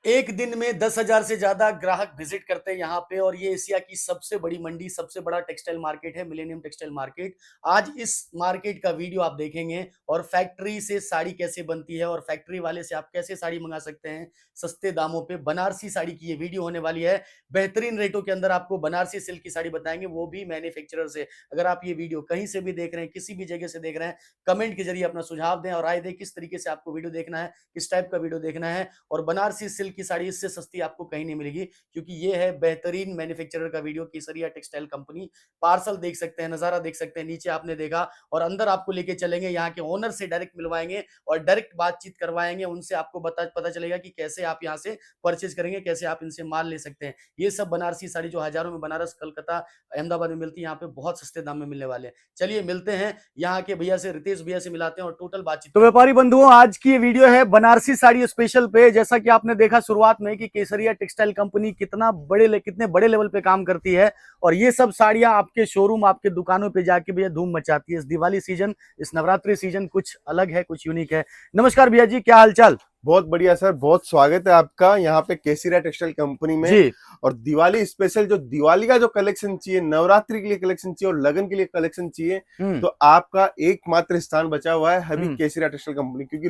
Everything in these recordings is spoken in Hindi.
एक दिन में 10,000 से ज्यादा ग्राहक विजिट करते हैं यहाँ पे और ये एशिया की सबसे बड़ी मंडी, सबसे बड़ा टेक्सटाइल मार्केट है, मिलेनियम टेक्सटाइल मार्केट। आज इस मार्केट का वीडियो आप देखेंगे और फैक्ट्री से साड़ी कैसे बनती है और फैक्ट्री वाले से आप कैसे साड़ी मंगा सकते हैं सस्ते दामों पे। बनारसी साड़ी की ये वीडियो होने वाली है। बेहतरीन रेटों के अंदर आपको बनारसी सिल्क की साड़ी बताएंगे, वो भी मैन्युफैक्चरर से। अगर आप ये वीडियो कहीं से भी देख रहे हैं, किसी भी जगह से देख रहे हैं, कमेंट के जरिए अपना सुझाव दें और राय दें किस तरीके से आपको वीडियो देखना है, किस टाइप का वीडियो देखना है। और बनारसी सिल्क की साड़ी इससे सस्ती आपको कहीं नहीं मिलेगी, क्योंकि ये है बेहतरीन मैन्युफैक्चरर का वीडियो, केसरिया टेक्सटाइल कंपनी। पार्सल देख सकते हैं, नजारा देख सकते हैं, नीचे आपने देखा। और अंदर आपको लेके चलेंगे, यहाँ के ओनर से डायरेक्ट मिलवाएंगे और डायरेक्ट बातचीत करवाएंगे उनसे। आपको पता चलेगा कि कैसे आप यहाँ से परचेज करेंगे, कैसे आप इनसे माल ले सकते हैं। ये सब बनारसी साड़ी जो हजारों में बनारस, कलकत्ता, अहमदाबाद में मिलती है, यहाँ पे बहुत सस्ते दाम में मिलने वाले हैं। चलिए मिलते हैं यहाँ के भैया से, रितेश भैया से मिलाते हैं और टोटल बातचीत। तो व्यापारी बंधुओं, आज की ये वीडियो है बनारसी साड़ी स्पेशल पे। जैसा कि आपने देखा शुरुआत में कि केसरिया टेक्सटाइल कंपनी कितने बड़े लेवल पे काम करती है और ये सब साड़ियां आपके शोरूम, आपके दुकानों पे जाके भैया धूम मचाती है। इस दिवाली सीजन, इस नवरात्रि सीजन कुछ अलग है, कुछ यूनिक है। नमस्कार भैया जी, क्या हालचाल? बहुत बढ़िया सर, बहुत स्वागत है आपका यहाँ पे केसरिया टेक्सटाइल कंपनी में जी। और दिवाली स्पेशल, जो दिवाली का जो कलेक्शन चाहिए, नवरात्रि के लिए कलेक्शन चाहिए और लगन के लिए कलेक्शन चाहिए, तो आपका एकमात्र स्थान बचा हुआ है अभी केसरिया टेक्सटाइल कंपनी। क्योंकि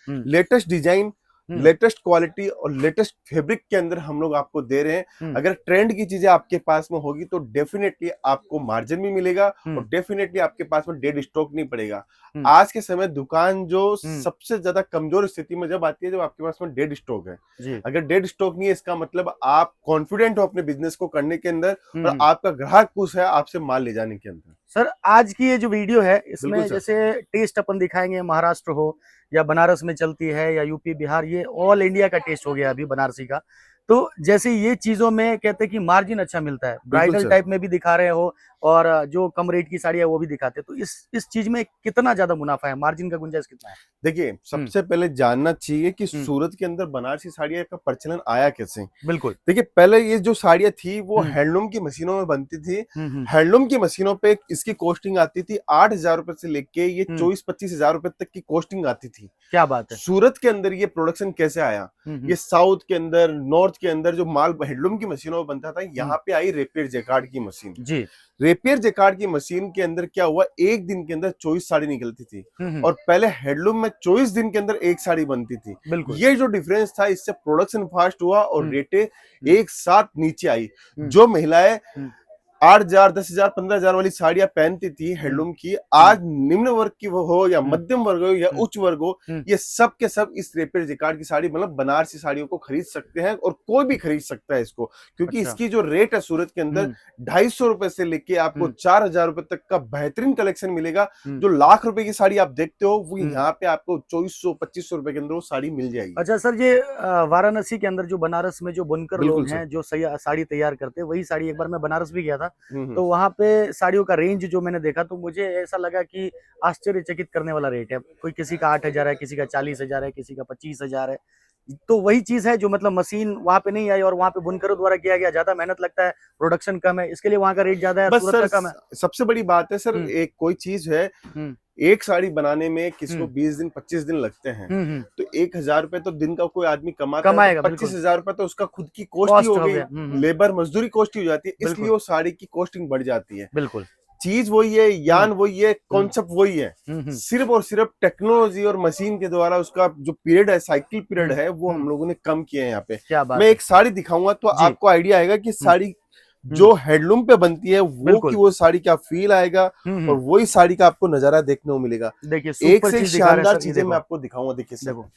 लेटेस्ट डिजाइन, लेटेस्ट क्वालिटी और लेटेस्ट फैब्रिक के अंदर हम लोग आपको दे रहे हैं। अगर ट्रेंड की चीजें आपके पास में होगी तो डेफिनेटली आपको मार्जिन भी मिलेगा और डेफिनेटली आपके पास में डेड स्टॉक नहीं पड़ेगा। आज के समय दुकान जो सबसे ज्यादा कमजोर स्थिति में जब आती है, जब आपके पास में डेड स्टॉक है। अगर डेड स्टॉक नहीं है, इसका मतलब आप कॉन्फिडेंट हो अपने बिजनेस को करने के अंदर और आपका ग्राहक खुश है आपसे माल ले जाने के अंदर। सर, आज की ये जो वीडियो है इसमें जैसे टेस्ट अपन दिखाएंगे, महाराष्ट्र हो या बनारस में चलती है या यूपी बिहार, ये ऑल इंडिया का टेस्ट हो गया अभी बनारसी का। तो जैसे ये चीजों में कहते हैं कि मार्जिन अच्छा मिलता है, ब्राइडल टाइप में भी दिखा रहे हो और जो कम रेट की साड़ी है वो भी दिखाते हैं, तो इस चीज में कितना ज्यादा मुनाफा है, मार्जिन का गुंजाइश कितना है? देखिए, सबसे पहले जानना चाहिए कि सूरत के अंदर बनारसी साड़ियां का प्रचलन आया कैसे। बिल्कुल। देखिए, पहले ये जो साड़ियां थी वो हैंडलूम की मशीनों में बनती थी। हैंडलूम की मशीनों पे इसकी कॉस्टिंग आती थी 8,000 रुपए से लेके ये 24-25 हजार रुपए तक की कॉस्टिंग आती थी। क्या बात है। सूरत के अंदर ये प्रोडक्शन कैसे आया? ये साउथ के अंदर, नॉर्थ के अंदर जो माल हैंडलूम की मशीनों में बनता था, यहाँ पे आई रेपियर जैकार्ड की मशीन। जी। रेपियर जैकार्ड की मशीन के अंदर क्या हुआ, एक दिन के अंदर 24 साड़ी निकलती थी और पहले हैंडलूम में 24 दिन के अंदर एक साड़ी बनती थी। ये जो डिफरेंस था, इससे प्रोडक्शन फास्ट हुआ और रेटें एक साथ नीचे आई। जो महिलाएं 8,000, 10,000, 15,000 वाली साड़ियां पहनती थी हैंडलूम की, आज निम्न वर्ग की वो हो या मध्यम वर्ग हो या उच्च वर्ग हो, ये सब के सब इस रेपियर जैकार्ड की साड़ी, मतलब बनारसी साड़ियों को खरीद सकते हैं और कोई भी खरीद सकता है इसको। क्योंकि इसकी जो रेट है सूरत के अंदर 250 रुपए से लेके आपको 4,000 रुपए तक का बेहतरीन कलेक्शन मिलेगा। जो लाख रुपए की साड़ी आप देखते हो, वो यहाँ पे आपको 2400-2500 रुपए के अंदर वो साड़ी मिल जाएगी। अच्छा सर, ये वाराणसी के अंदर जो बनारस में जो बुनकर लोग हैं जो साड़ी तैयार करते हैं, वही साड़ी, एक बार मैं बनारस भी गया था तो वहां पे साड़ियों का रेंज जो मैंने देखा तो मुझे ऐसा लगा कि आश्चर्यचकित करने वाला रेट है। कोई किसी का 8,000 है, किसी का 40,000 है, किसी का 25,000 है। तो वही चीज है जो मतलब मशीन वहां पे नहीं आई और वहां पे बुनकरों द्वारा किया गया, ज्यादा मेहनत लगता है, प्रोडक्शन कम है, इसके लिए वहां का रेट ज्यादा है, सूरत का कम है। सबसे बड़ी बात है सर, एक कोई चीज है, एक साड़ी बनाने में किसी को 20 दिन 25 दिन लगते हैं, तो 1,000 रुपए तो दिन का कोई आदमी कमाएगा, 25,000 रुपए तो उसका खुद की कॉस्ट ही हो गई, लेबर मजदूरी कॉस्ट ही हो जाती है, इसलिए वो साड़ी की कॉस्टिंग बढ़ जाती है। बिल्कुल। चीज वही है, यान वही है, कॉन्सेप्ट वही है, सिर्फ और सिर्फ टेक्नोलॉजी और मशीन के द्वारा उसका जो पीरियड है, साइकिल पीरियड है, वो हम लोगों ने कम किया है यहाँ पे। मैं एक साड़ी दिखाऊंगा तो आपको आइडिया आएगा कि साड़ी जो हैंडलूम पे बनती है वो साड़ी क्या फील आएगा और वही साड़ी का आपको नजारा देखने को मिलेगा। देखिए, एक से शानदार चीजें मैं आपको दिखाऊंगा। देखिए, देखो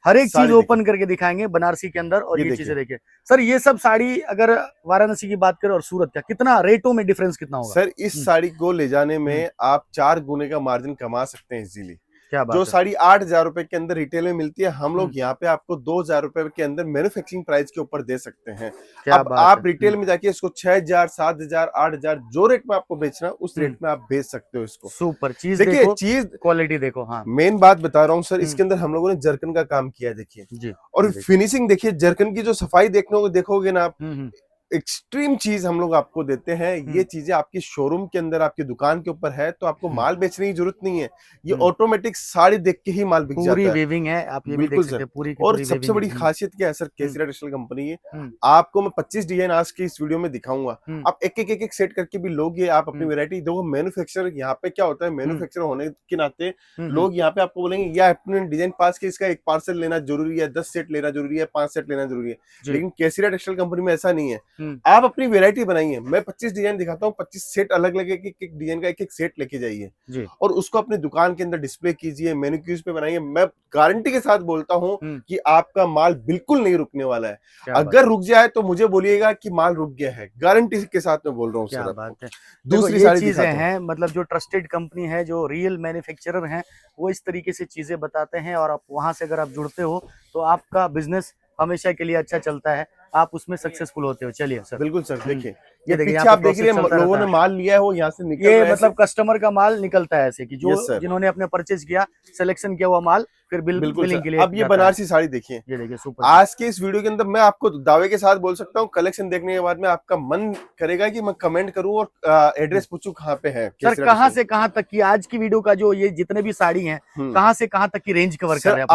हर एक चीज ओपन करके दिखाएंगे बनारसी के अंदर और ये चीजें देखिए। सर, ये सब साड़ी अगर वाराणसी की बात करें और सूरत का, कितना रेटों में डिफरेंस कितना होगा? सर, इस साड़ी को ले जाने में आप 4 गुने का मार्जिन कमा सकते हैं इजीली। जो साड़ी 8,000 रुपए के अंदर रिटेल में मिलती है, हम लोग यहाँ पे आपको 2,000 रुपए के अंदर मैन्युफैक्चरिंग प्राइस के ऊपर दे सकते हैं। अब आप रिटेल में जाके इसको 6,000, 7,000, 8,000 जो रेट में आपको बेचना, उस रेट में आप बेच सकते हो इसको। सुपर चीज। देखिए, चीज क्वालिटी देखो। हाँ, मेन बात बता रहा हूँ सर, इसके अंदर हम लोगों ने जरकन का काम किया है, देखिए। और फिनिशिंग देखिए, जरकन की जो सफाई देखोगे ना आप, एक्सट्रीम चीज हम लोग आपको देते हैं। ये चीजें आपकी शोरूम के अंदर, आपकी दुकान के ऊपर है, तो आपको माल बेचने की जरूरत नहीं है। ये ऑटोमेटिक साड़ी देख के ही माल बिक जाता है। पूरी वेविंग है, आप ये भी देख सकते हैं, पूरी की और पूरी सबसे वेविंग बड़ी है। खासियत क्या है सर, केसरिया टेक्सटाइल कंपनी है, आपको मैं 25 डिजाइन आज की इस वीडियो में दिखाऊंगा। आप एक सेट करके भी लोगे, आप अपनी वैरायटी देखो। मैन्युफैक्चरर यहाँ पे क्या होता है, मैन्युफैक्चरर होने के नाते लोग यहाँ पे आपको बोलेंगे या अपने डिजाइन पास के इसका एक पार्सल लेना जरूरी है, 10 सेट लेना जरूरी है, 5 सेट लेना जरूरी है। लेकिन केसरिया टेक्सटाइल कंपनी में ऐसा नहीं है। आप अपनी वैरायटी बनाइए, मैं 25 डिजाइन दिखाता हूँ, 25 सेट अलग लगे, एक डिजाइन का एक सेट लेके जाइए और उसको अपनी दुकान के अंदर डिस्प्ले कीजिए, मैनिक्यूज पे बनाइए। मैं गारंटी के साथ बोलता हूँ कि आपका माल बिल्कुल नहीं रुकने वाला है। अगर रुक जाए तो मुझे बोलिएगा कि माल रुक गया है, गारंटी के साथ मैं बोल रहा हूँ सर। बात है। दूसरी ये सारी चीजें हैं, मतलब जो ट्रस्टेड कंपनी है, जो रियल मैन्युफैक्चरर हैं, वो इस तरीके से चीजें बताते हैं, और आप वहां से अगर आप जुड़ते हो तो आपका बिजनेस हमेशा के लिए अच्छा चलता है, आप उसमें सक्सेसफुल होते हो। चलिए सर। बिल्कुल सर, देखिए ये देखिए, पीछे आप देख रहे हैं लोगों ने माल लिया है, वो यहाँ से निकल ये रहा है, मतलब कस्टमर का माल निकलता है ऐसे कि जो जिन्होंने अपने परचेज किया, सिलेक्शन किया हुआ माल फिर बिलिंग के लिए। अब ये बनारसी साड़ी देखिए, ये देखिए सुपर। आज के इस वीडियो के अंदर मैं आपको दावे के साथ बोल सकता हूँ, कलेक्शन देखने के बाद में आपका मन करेगा कि मैं कमेंट करूं और एड्रेस पूछूं कहाँ पे है। सर कहाँ से कहाँ तक की आज की वीडियो का जो ये जितने भी साड़ी हैं, कहाँ से कहाँ तक की रेंज कवर कर रहे हैं?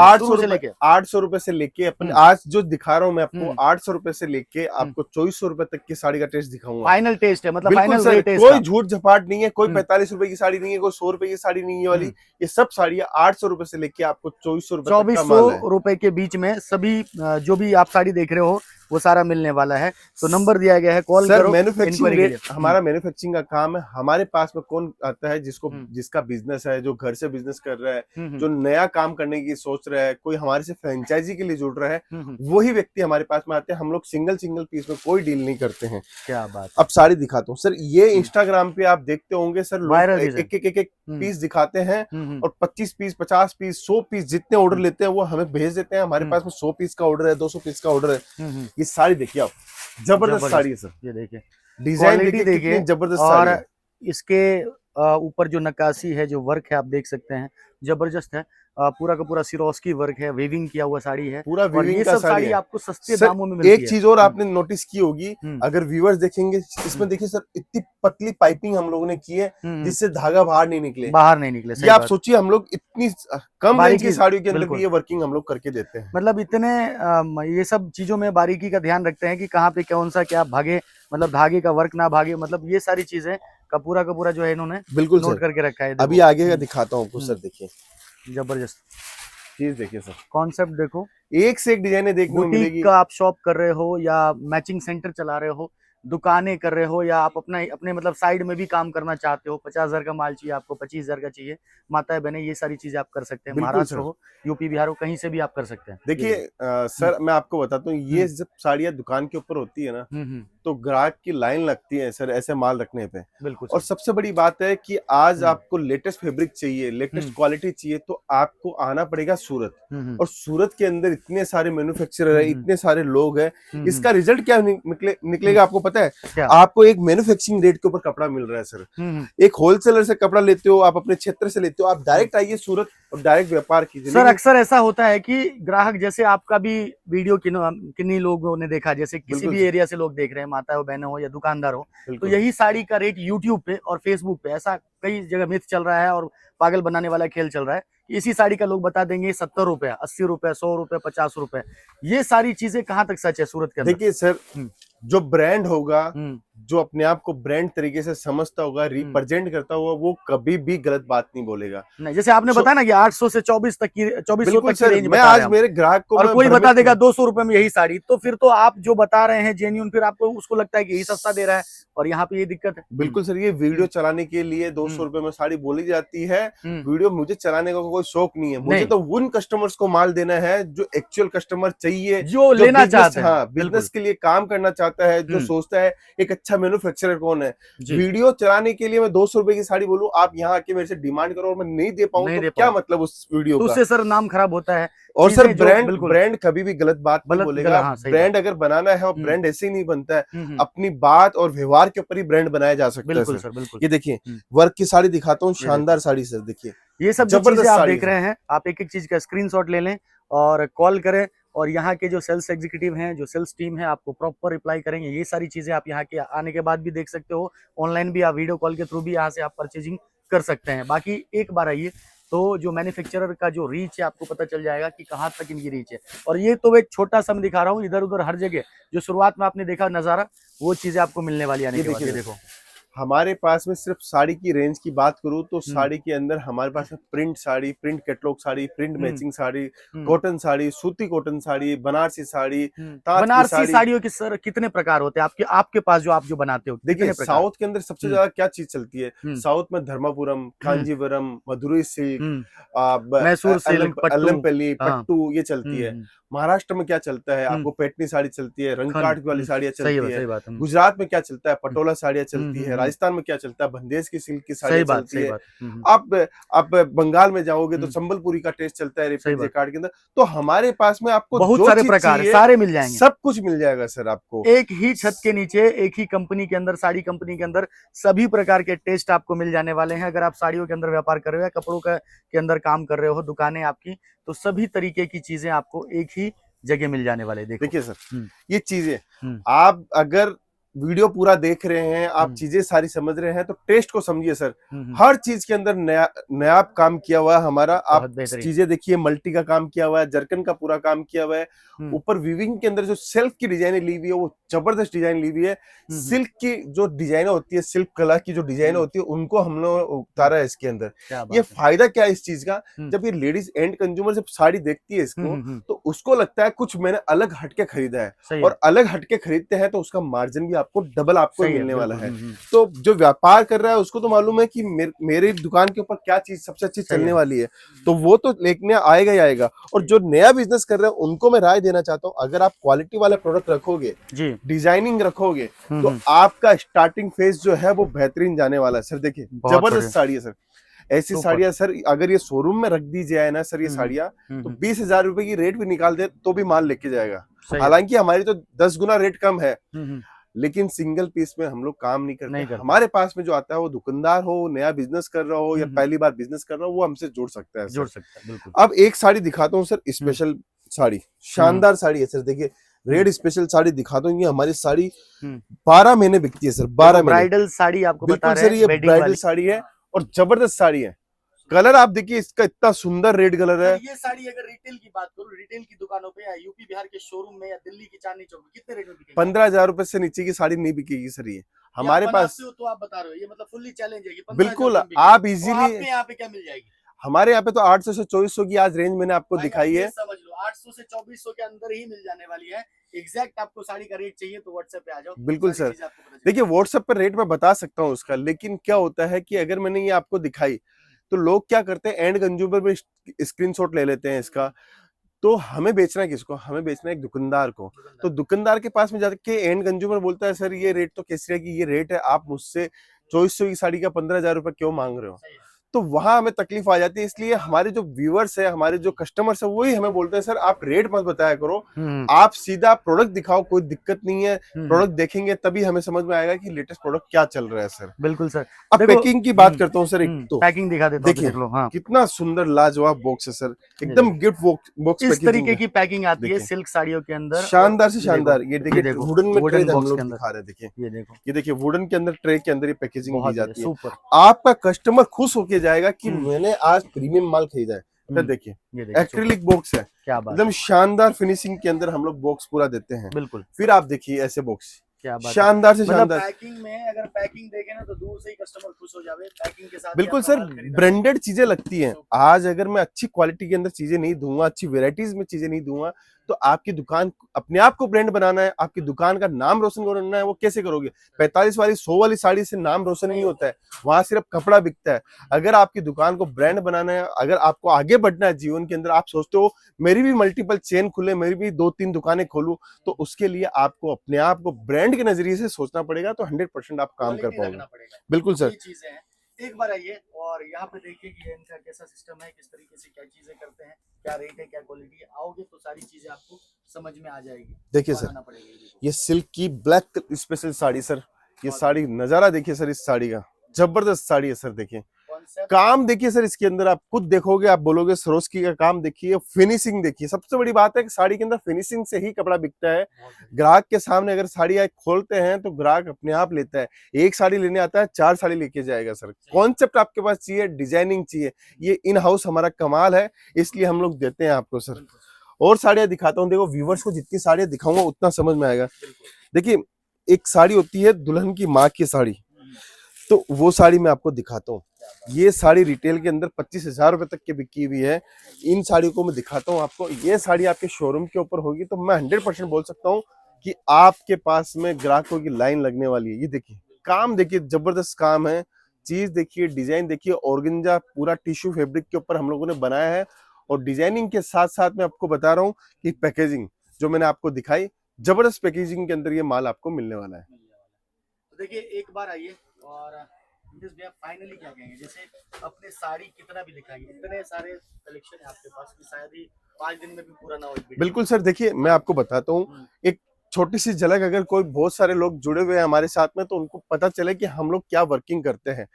800 रुपए से लेके अपने आज जो दिखा रहा हूँ मैं आपको, 800 रुपए से लेके आपको 2400 रुपए तक की साड़ी का टेस्ट दिखाऊंगा। फाइनल टेस्ट है, मतलब फाइनल रेट है, कोई झूठ झपाट नहीं है, कोई 45 रुपए की साड़ी नहीं है, कोई 100 रुपए की साड़ी नहीं है वाली। ये सब साड़ियाँ 800 रुपए से लेके आपको 2400 रुपए के बीच में सभी जो भी आप साड़ी देख रहे हो वो सारा मिलने वाला है। तो नंबर दिया गया है, कॉल करो। मैन्युफैक्चरिंग हमारा मैन्युफैक्चरिंग का काम है। हमारे पास में कौन आता है जिसको जिसका बिजनेस है, जो घर से बिजनेस कर रहा है, जो नया काम करने की सोच रहा है, कोई हमारे से फ्रेंचाइजी के लिए जुड़ रहा है, वही व्यक्ति हमारे पास में आते हैं। हम लोग सिंगल पीस में कोई डील नहीं करते हैं। क्या बात। अब साड़ी दिखाता हूँ सर, ये इंस्टाग्राम पे आप देखते होंगे सर, लोग एक पीस दिखाते हैं और 25 पीस, 50 पीस, 100 पीस जितने ऑर्डर लेते हैं वो हमें भेज देते हैं। हमारे पास में 100 पीस का ऑर्डर है, 200 पीस का ऑर्डर है। ये साड़ी देखिए आप, जबरदस्त साड़ी है सर। ये देखिए डिजाइन देखिए, कितनी जबरदस्त साड़ी है। इसके ऊपर जो नक्काशी है, जो वर्क है, आप देख सकते हैं, जबरदस्त है। पूरा का पूरा सिरोस्की वर्क है, वेविंग किया हुआ साड़ी है, पूरा वेविंग का साड़ी आपको सस्ते दामों में मिलती है। एक चीज और आपने नोटिस की होगी, अगर व्यूअर्स देखेंगे, इसमें देखिए सर, इतनी पतली पाइपिंग हम लोगों ने की है जिससे धागा बाहर नहीं निकले। ये आप सोचिए, हम लोग इतनी कम रेंज की साड़ियों के अंदर भी ये वर्किंग हम लोग करके देते हैं। मतलब इतने ये सब चीजों में बारीकी का ध्यान रखते हैं कि कहाँ पे कौन सा क्या भागे, मतलब धागे का वर्क ना भागे, मतलब ये सारी चीजें का पूरा जो है इन्होंने बिल्कुल नोट करके रखा है। अभी आगे का दिखाता हूँ आपको सर, देखिए जबरदस्त चीज देखिए सर, कॉन्सेप्ट देखो, एक से एक डिजाइने देखने को मिलेगी। का आप शॉप कर रहे हो या मैचिंग सेंटर चला रहे हो, दुकानें कर रहे हो, या आप अपने मतलब साइड में भी काम करना चाहते हो, 50,000 का माल चाहिए आपको, 25,000 का चाहिए, माताएं बहनें, ये सारी चीजें आप कर सकते हैं। महाराष्ट्र हो, यूपी बिहार हो, कहीं से भी आप कर सकते हैं। देखिए सर, मैं आपको बताता हूँ, ये जब साड़ियाँ दुकान के ऊपर होती है ना, तो ग्राहक की लाइन लगती है सर ऐसे माल रखने पे। बिल्कुल। और सबसे बड़ी बात है कि आज आपको लेटेस्ट फैब्रिक चाहिए, लेटेस्ट क्वालिटी चाहिए, तो आपको आना पड़ेगा सूरत। और सूरत के अंदर इतने सारे मैन्युफैक्चरर है, इतने सारे लोग हैं, इसका रिजल्ट क्या निकलेगा आपको पता है? आपको एक मैन्युफैक्चरिंग रेट के ऊपर कपड़ा मिल रहा है सर। एक होलसेलर से कपड़ा लेते हो, आप अपने क्षेत्र से लेते हो, आप डायरेक्ट आइए सूरत और डायरेक्ट व्यापार कीजिए। सर अक्सर ऐसा होता है कि ग्राहक, जैसे आपका भी वीडियो किन्हीं लोगों ने देखा, जैसे किसी भी एरिया से लोग देख रहे हैं, माता हो, बहन हो या दुकानदार हो, तो यही साड़ी का रेट यूट्यूब पे और फेसबुक पे ऐसा कई जगह मिथ चल रहा है और पागल बनाने वाला खेल चल रहा है कि इसी साड़ी का लोग बता देंगे 70 रुपए, 80 रुपए, 100 रुपए, 50 रुपए। ये सारी चीजें कहाँ तक सच है सूरत के अंदर? देखिए सर, जो ब्रांड होगा, जो अपने आप को ब्रांड तरीके से समझता होगा, रिप्रेजेंट करता हुआ, वो कभी भी गलत बात नहीं बोलेगा। नहीं, जैसे आपने बताया ना कि 800 से 24 तक की 2400 तक की रेंज मैं आज मेरे ग्राहक को, और कोई बता देगा 200 रुपए में यही साड़ी, तो फिर तो आप जो बता रहे हैं जेन्युइन, फिर आपको उसको लगता है कि यही सस्ता दे रहा है, और यहाँ पे ये दिक्कत है। बिल्कुल सर, ये वीडियो चलाने के लिए 200 रुपए में साड़ी बोली जाती है। वीडियो मुझे चलाने का कोई शौक नहीं है, मुझे तो उन कस्टमर्स को माल देना है जो एक्चुअल कस्टमर चाहिए, जो लेना चाहते हैं, बिजनेस के लिए काम करना चाहता है, जो सोचता है एक अच्छा मैन्युफैक्चरर कौन है। वीडियो चलाने के लिए मैं 200 रुपए की साड़ी बोलूं, आप यहाँ आके मेरे से डिमांड करो और मैं नहीं दे पाऊं, तो क्या मतलब उस वीडियो का? उससे सर नाम खराब होता है। और सर ब्रांड कभी भी गलत बात नहीं बोलेगा। ब्रांड अगर बनाना है, और ब्रांड ऐसे ही नहीं बनता है, अपनी बात और व्यवहार के ऊपर ही ब्रांड बनाया जा सकता है सर। ये देखिए वर्क की साड़ी दिखाता हूँ, शानदार साड़ी सर, देखिए ये सब जो चीजें आप देख रहे हैं, आप एक एक चीज का स्क्रीनशॉट ले लें और कॉल करें, और यहाँ के जो सेल्स एग्जीक्यूटिव हैं, जो सेल्स टीम है, आपको प्रॉपर रिप्लाई करेंगे। ये सारी चीजें आप यहाँ के आने के बाद भी देख सकते हो, ऑनलाइन भी आप वीडियो कॉल के थ्रू भी यहाँ से आप परचेजिंग कर सकते हैं। बाकी एक बार आइए तो जो मैन्युफैक्चरर का जो रीच है आपको पता चल जाएगा कि कहाँ तक इनकी रीच है। और ये तो एक छोटा सा मैं दिखा रहा हूँ, इधर उधर हर जगह जो शुरुआत में आपने देखा नजारा, वो चीजें आपको मिलने वाली आने के बाद। ये देखो हमारे पास में सिर्फ साड़ी की रेंज की बात करूं तो साड़ी के अंदर हमारे पास print sari, print catalogue sari, print matching sari, cotton sari, सूती कॉटन साड़ी, बनारसी साड़ी, बनारसी साड़ियों के सर कितने प्रकार होते हैं आपके पास जो आप जो बनाते हो? देखिए साउथ के अंदर सबसे ज्यादा क्या चीज चलती है? साउथ में धर्मापुरम, कांजीवरम, मदुरई सिल्क, मैसूर सिल्क, अल्लमपल्ली, पट्टू, ये चलती है। महाराष्ट्र में क्या चलता है? आपको पैठनी साड़ी चलती है, रंगकाट वाली साड़ियाँ चलती है। गुजरात में क्या चलता है? पटोला साड़ियाँ चलती है। राजस्थान में क्या चलता है? बंदेज की सिल्क की साड़ियाँ चलती है। आप बंगाल में जाओगे तो संबलपुरी का टेस्ट चलता है रिपीट कार्ड के अंदर। तो हमारे पास में आपको बहुत सारे प्रकार सारे मिल जाएंगे, सब कुछ मिल जाएगा सर आपको एक ही छत के नीचे, एक ही कंपनी के अंदर, साड़ी कंपनी के अंदर सभी प्रकार के टेस्ट आपको मिल जाने वाले हैं। अगर आप साड़ियों के अंदर व्यापार कर रहे हो या कपड़ों के अंदर काम कर रहे हो, दुकानें आपकी, तो सभी तरीके की चीजें आपको एक ही जगह मिल जाने वाले। देखिए सर ये चीजें आप अगर वीडियो पूरा देख रहे हैं, आप चीजें सारी समझ रहे हैं, तो टेस्ट को समझिए सर। हर चीज के अंदर नया काम किया हुआ है हमारा। आप चीजें देखिए, मल्टी का काम किया हुआ है, जरकन का पूरा काम किया हुआ है। ऊपर वीविंग के अंदर जो सेल्फ की डिजाइने ली हुई है, वो जबरदस्त डिजाइन ली हुई है। सिल्क की जो डिजाइन होती है, सिल्क कला की जो डिजाइन होती है, उनको हम लोग उतारा है इसके अंदर। ये फायदा क्या है इस चीज का? जब ये लेडीज एंड कंज्यूमर जब साड़ी देखती है इसको, तो उसको लगता है कुछ मैंने अलग हटके खरीदा है, और अलग हटके खरीदते हैं तो उसका मार्जिन भी आपको डबल आपको मिलने वाला है। तो जो व्यापार कर रहा है उसको तो मालूम है कि मेरी दुकान के ऊपर क्या चीज सबसे अच्छी चलने वाली है, तो वो तो लेने आएगा ही आएगा। और जो नया बिजनेस कर रहे हैं उनको मैं राय देना चाहता हूँ, अगर आप क्वालिटी वाला प्रोडक्ट रखोगे, डिजाइनिंग रखोगे, तो आपका स्टार्टिंग फेज जो है वो बेहतरीन जाने वाला है। सर देखिए जबरदस्त साड़ी है सर। ऐसी साड़ियां सर अगर ये शोरूम में रख दी जाए ना सर, ये साड़ियां तो 20,000 रुपए की रेट भी निकाल दे तो भी माल लेके जाएगा। हालांकि हमारी तो 10 गुना रेट कम है, लेकिन सिंगल पीस में हम लोग काम नहीं करते। हमारे पास में जो आता है वो दुकानदार हो, नया बिजनेस कर रहा हो या पहली बार बिजनेस कर रहा हो, वो हमसे जुड़ सकता है। बिल्कुल। अब एक साड़ी दिखाता हूँ सर, स्पेशल साड़ी, शानदार साड़ी है सर। देखिए रेड स्पेशल साड़ी दिखाता हूँ। ये हमारी साड़ी 12 महीने बिकती है सर, 12 महीने। ब्राइडल साड़ी आपको बता रहे हैं, सर ये ब्राइडल साड़ी है और जबरदस्त साड़ी है। कलर आप देखिए इसका, इतना सुंदर रेड कलर है। ये साड़ी अगर रिटेल की बात करूं, रिटेल की दुकानों पे या यूपी बिहार के शोरूम में या दिल्ली की चांदनी चौक में कितने रेट में बिकेगी? 15,000 रुपए से नीचे की साड़ी नहीं बिकेगी सर। ये हमारे पास तो आप बता रहे हो, ये मतलब फुल्ली चैलेंज है कि बिल्कुल आप इजीली। यहाँ पे क्या मिल जाएगी? हमारे यहाँ पे तो 800 से 2400 की आज रेंज मैंने आपको दिखाई है। समझ लो 800 से 2400 के अंदर ही मिल जाने वाली है। एग्जैक्ट आपको साड़ी का रेट चाहिए तो व्हाट्सएप पे आ जाओ। बिल्कुल सर, देखिए व्हाट्सएप पर रेट मैं बता सकता हूँ उसका, लेकिन क्या होता है कि अगर मैंने ये आपको दिखाई तो लोग क्या करते हैं, एंड कंज्यूमर में स्क्रीनशॉट ले लेते हैं इसका। तो हमें बेचना है किसको? हमें बेचना है एक दुकानदार को। तो दुकानदार के पास में जाके एंड कंज्यूमर बोलता है सर ये रेट तो केसरिया की ये रेट है, आप मुझसे 2400 की साड़ी का 15,000 रुपए क्यों मांग रहे हो? तो वहां हमें तकलीफ आ जाती है। इसलिए हमारे जो व्यूअर्स है, हमारे जो कस्टमर्स है, वही हमें बोलते हैं सर आप रेट मत बताया करो, आप सीधा प्रोडक्ट दिखाओ, कोई दिक्कत नहीं है। प्रोडक्ट देखेंगे तभी हमें समझ में आएगा कि लेटेस्ट प्रोडक्ट क्या चल रहा है सर। बिल्कुल सर। अब पैकिंग की बात करता हूँ सर, एक तो पैकिंग दिखा देता हूं, देखिए हाँ। कितना सुंदर लाजवाब बॉक्स है सर, एकदम गिफ्ट बॉक्स। इस तरीके की पैकिंग आती है सिल्क साड़ियों के अंदर, शानदार से शानदार। ये देखिए वुडन में ट्रे हम लोग दिखा रहे हैं। देखिए ये देखिए वुडन के अंदर ट्रे के अंदर ये पैकेजिंग दी जाती है। आपका कस्टमर खुश होके जाएगा कि मैंने आज प्रीमियम माल खरीदा है। सर देखिए एक्रिलिक बॉक्स है, एकदम शानदार फिनिशिंग के अंदर हम लोग बॉक्स पूरा देते हैं। बिल्कुल। फिर आप देखिए ऐसे बॉक्स, शानदार से शानदार। पैकिंग में अगर पैकिंग देखें ना तो दूर से ही कस्टमर खुश हो जावे पैकिंग के साथ। बिल्कुल सर, ब्रांडेड चीजें लगती हैं। आज अगर मैं अच्छी क्वालिटी के अंदर चीजें नहीं दूंगा, अच्छी वेराइटीज में चीजें नहीं दूंगा, तो आपकी दुकान, अपने आप को ब्रांड बनाना है, आपकी दुकान का नाम रोशन करना है, वो कैसे करोगे? 45 वाली 100 वाली साड़ी से नाम रोशन नहीं होता है, वहां सिर्फ कपड़ा बिकता है। अगर आपकी दुकान को ब्रांड बनाना है, अगर आपको आगे बढ़ना है जीवन के अंदर, आप सोचते हो मेरी भी मल्टीपल चेन खुले, मेरी भी 2-3 दुकानें खोलूं, तो उसके लिए आपको अपने आप को ब्रांड के नजरिए से सोचना पड़ेगा, तो 100% आप काम कर पाओगे। बिल्कुल सर। एक बार आइए और यहाँ पे देखिए कि इनका कैसा सिस्टम है, किस तरीके से क्या चीजें करते हैं, क्या रेट है, क्या क्वालिटी है। आओगे तो सारी चीजें आपको समझ में आ जाएगी। देखिए सर ये सिल्क की ब्लैक स्पेशल साड़ी सर, ये साड़ी नजारा देखिए सर, इस साड़ी का जबरदस्त साड़ी है सर। देखिए काम देखिए सर, इसके अंदर आप खुद देखोगे, आप बोलोगे सरोस्की का काम देखिए, फिनिशिंग देखिए। सबसे बड़ी बात है कि साड़ी के अंदर फिनिशिंग से ही कपड़ा बिकता है। ग्राहक के सामने अगर साड़ी आप खोलते हैं तो ग्राहक अपने आप लेता है। एक साड़ी लेने आता है, 4 साड़ी लेके जाएगा सर। कॉन्सेप्ट आपके पास चाहिए, डिजाइनिंग चाहिए, ये इन हाउस हमारा कमाल है, इसलिए हम लोग देते हैं आपको सर। और साड़ियां दिखाता हूँ, देखो व्यूवर्स को जितनी साड़ियां दिखाऊंगा उतना समझ में आएगा। देखिए, एक साड़ी होती है दुल्हन की माँ की साड़ी, तो वो साड़ी मैं आपको दिखाता हूँ। ये साड़ी रिटेल के अंदर 25,000 रुपए तक की बिकी हुई है। इन साड़ियों को मैं दिखाता हूँ आपको। ये साड़ी आपके शोरूम के ऊपर होगी तो मैं 100% बोल सकता हूँ कि आपके पास में ग्राहकों की लाइन लगने वाली है। ये देखिए, काम देखिए, जबरदस्त काम है। चीज देखिए, डिजाइन देखिए, ऑर्गेन्जा पूरा टिश्यू फैब्रिक के ऊपर हम लोगों ने बनाया है। और डिजाइनिंग के साथ साथ मैं आपको बता रहा हूँ कि पैकेजिंग जो मैंने आपको दिखाई, जबरदस्त पैकेजिंग के अंदर ये माल आपको मिलने वाला है। तो देखिए, एक बार आइए और फाइनली क्या कहेंगे, जैसे अपने साड़ी कितना भी दिखाएंगे, इतने सारे कलेक्शन है आपके पास कि शायद ही 5 दिन में भी पूरा ना हो। बिल्कुल सर, देखिए मैं आपको बताता हूँ एक छोटी सी झलक। अगर कोई बहुत सारे लोग जुड़े हुए हैं हमारे साथ में तो उनको पता चले कि हम लोग क्या वर्किंग करते हैं।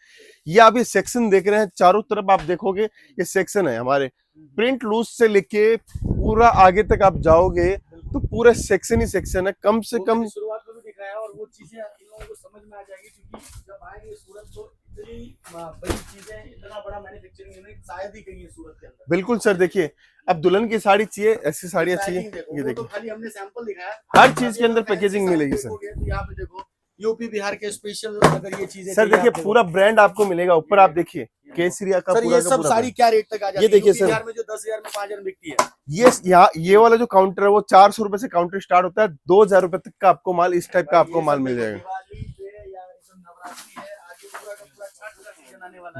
ये आप ये सेक्शन देख रहे हैं, चारों तरफ आप देखोगे ये सेक्शन है हमारे। प्रिंट लूज से लेके पूरा आगे तक आप जाओगे तो पूरा सेक्शन ही सेक्शन है। कम से कम शुरुआत में भी दिखाया और वो चीजें इन लोगों को समझ में आ जाएगी, क्योंकि जब आएंगे सूरत तो इतनी बड़ी चीजें, इतना बड़ा मैन्युफैक्चरिंग यूनिट शायद ही कहीं है सूरत के अंदर। बिल्कुल सर, देखिए अब दुल्हन की साड़ी चाहिए, ऐसी साड़ियाँ चाहिए, ये तो देखिए खाली हमने सैंपल दिखाया, हर चीज के अंदर पैकेजिंग मिलेगी सर। तो यहाँ पे देखो यूपी बिहार के स्पेशल अगर ये चीजें सर देखिए पूरा ब्रांड आपको मिलेगा। ऊपर आप देखिए केसरिया का सर, पूरा ये का सब पूरा साड़ी क्या रेट तक आ जाती है? ये देखिए सर, बिहार में जो 10,000 में 5,000 में बिकती है, ये यहाँ ये वाला जो काउंटर है वो 400 रुपए से काउंटर स्टार्ट होता है। 2,000 रुपए तक का आपको माल, इस टाइप का आपको माल मिल जाएगा।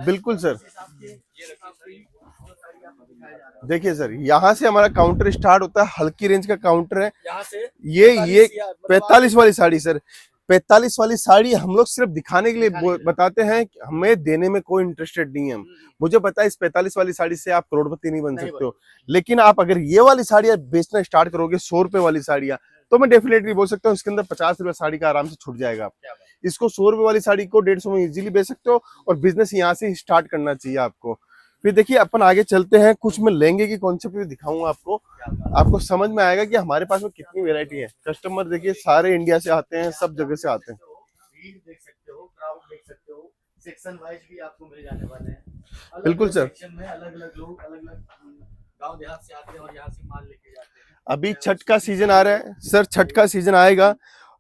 बिल्कुल सर, देखिए सर, यहाँ से हमारा काउंटर स्टार्ट होता है, हल्की रेंज का काउंटर है। यहाँ से ये 45 वाली साड़ी सर, 45 वाली साड़ी हम लोग सिर्फ दिखाने के लिए बताते हैं, हमें देने में कोई इंटरेस्टेड नहीं है हम। मुझे पता है इस 45 वाली साड़ी से आप करोड़पति नहीं बन सकते हो, लेकिन आप अगर ये वाली साड़ियाँ बेचना स्टार्ट करोगे, 100 रुपए वाली साड़ियाँ, तो मैं डेफिनेटली बोल सकता हूँ इसके अंदर 50 रुपए साड़ी का आराम से छूट जाएगा। इसको 100 रुपए वाली साड़ी को 150 में इजीली बेच सकते हो और बिजनेस यहाँ से स्टार्ट करना चाहिए आपको। फिर देखिए अपन आगे चलते हैं, कुछ मैं लहंगे की कॉन्सेप्ट भी दिखाऊंगा आपको। आपको समझ में आएगा कि हमारे पास में कितनी वैरायटी है। कस्टमर देखिए सारे इंडिया से आते हैं, सब जगह से आते हैं। देख सकते हो, क्राउड देख सकते हो, सेक्शन वाइज भी आपको मिल जाने वाले हैं। बिल्कुल सर, सेक्शन में अलग-अलग लोग अलग-अलग गांव देहात से आते हैं और यहाँ से माल लेके जाते हैं। अभी छठ का सीजन आ रहा है सर, छठ का सीजन आएगा।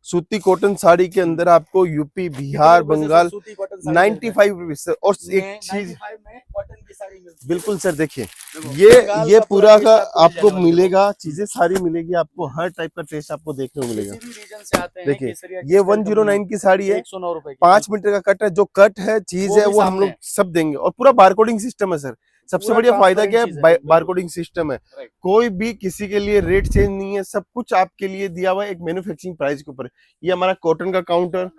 सूती कॉटन साड़ी के अंदर आपको UP Bihar Bengal 95 rupees sir. और एक चीज बिल्कुल सर, देखिए ये पूरा का आपको मिलेगा, चीजें सारी मिलेगी आपको, हर टाइप का टेस्ट आपको देखने को मिलेगा। देखिए ये 109 की साड़ी है, 5 मीटर का कट है। जो कट है चीज है वो हम लोग सब देंगे और पूरा बारकोडिंग सिस्टम है सर। सबसे बढ़िया फायदा क्या है, बारकोडिंग सिस्टम है। कोई भी किसी के लिए रेट चेंज नहीं है, सब कुछ आपके लिए दिया हुआ है एक मैन्युफैक्चरिंग प्राइस के ऊपर। ये हमारा कॉटन का काउंटर।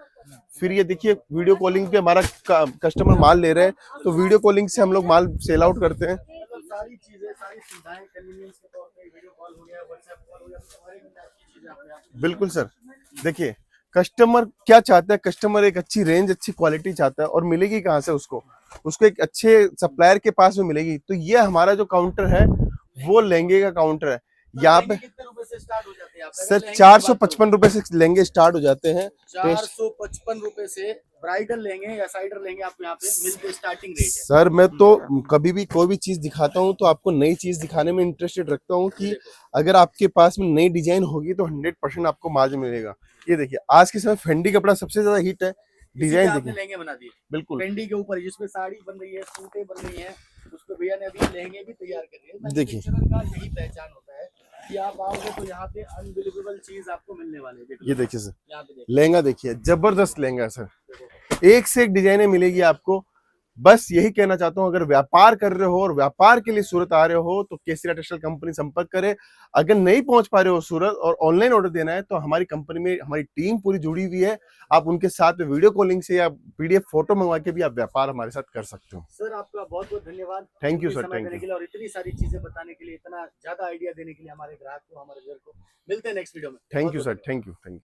फिर ये देखिए वीडियो कॉलिंग पे हमारा कस्टमर माल ले रहे हैं तो वीडियो कॉलिंग से हम लोग माल सेल आउट करते हैं। सारी चीजें, सारी सुविधाएं कन्वीनियंस के तौर पे, वीडियो कॉल हो गया, व्हाट्सएप कॉल हो गया, सारी चीजें आपको। बिल्कुल सर, देखिए कस्टमर क्या चाहता है, कस्टमर एक अच्छी रेंज, अच्छी क्वालिटी चाहता है और मिलेगी कहाँ से उसको एक अच्छे सप्लायर के पास में मिलेगी। तो ये हमारा जो काउंटर है वो लहंगे का काउंटर है। यहाँ पे कितने रुपए से स्टार्ट हो जाते हैं सर? 455 रुपए से लहंगे स्टार्ट हो जाते हैं। 455 रुपए से ब्राइडल लेंगे या साइडर लेंगे, आपको यहाँ पे मिलते स्टार्टिंग रेट है। सर मैं तो कभी भी कोई भी चीज दिखाता हूँ तो आपको नई चीज दिखाने में इंटरेस्टेड रखता हूँ कि अगर आपके पास में नई डिजाइन होगी तो 100% आपको मार्जिन मिलेगा। ये देखिए आज के समय फेंडी कपड़ा सबसे ज्यादा हिट है। डिजाइन देखिए, लहंगे बना दिए बिल्कुल फेंडी के ऊपर, जिसपे साड़ी बन रही है, सूटें बन रही है, उसको भैया ने अभी लहंगे भी तैयार कर दिए। देखिए का यही पहचान होता है कि आप आओगे तो यहाँ पे अनबिलीवेबल चीज आपको मिलने वाले हैं। ये देखिए सर, लहंगा देखिए, जबरदस्त लहंगा सर, एक से एक डिजाइने मिलेगी आपको। बस यही कहना चाहता हूँ, अगर व्यापार कर रहे हो और व्यापार के लिए सूरत आ रहे हो तो केसरिया टेक्सटाइल कंपनी संपर्क करें। अगर नहीं पहुंच पा रहे हो सूरत और ऑनलाइन ऑर्डर देना है तो हमारी कंपनी में हमारी टीम पूरी जुड़ी हुई है। आप उनके साथ में वीडियो कॉलिंग से या पीडीएफ फोटो मंगवा के भी आप व्यापार हमारे साथ कर सकते हो। सर आपका बहुत बहुत धन्यवाद, thank you sir, thank you. और इतनी सारी चीजें बताने के लिए, इतना ज्यादा आइडिया देने के लिए हमारे ग्राहक को, हमारे व्यूअर को। मिलते हैं नेक्स्ट वीडियो में। Thank you sir, thank you.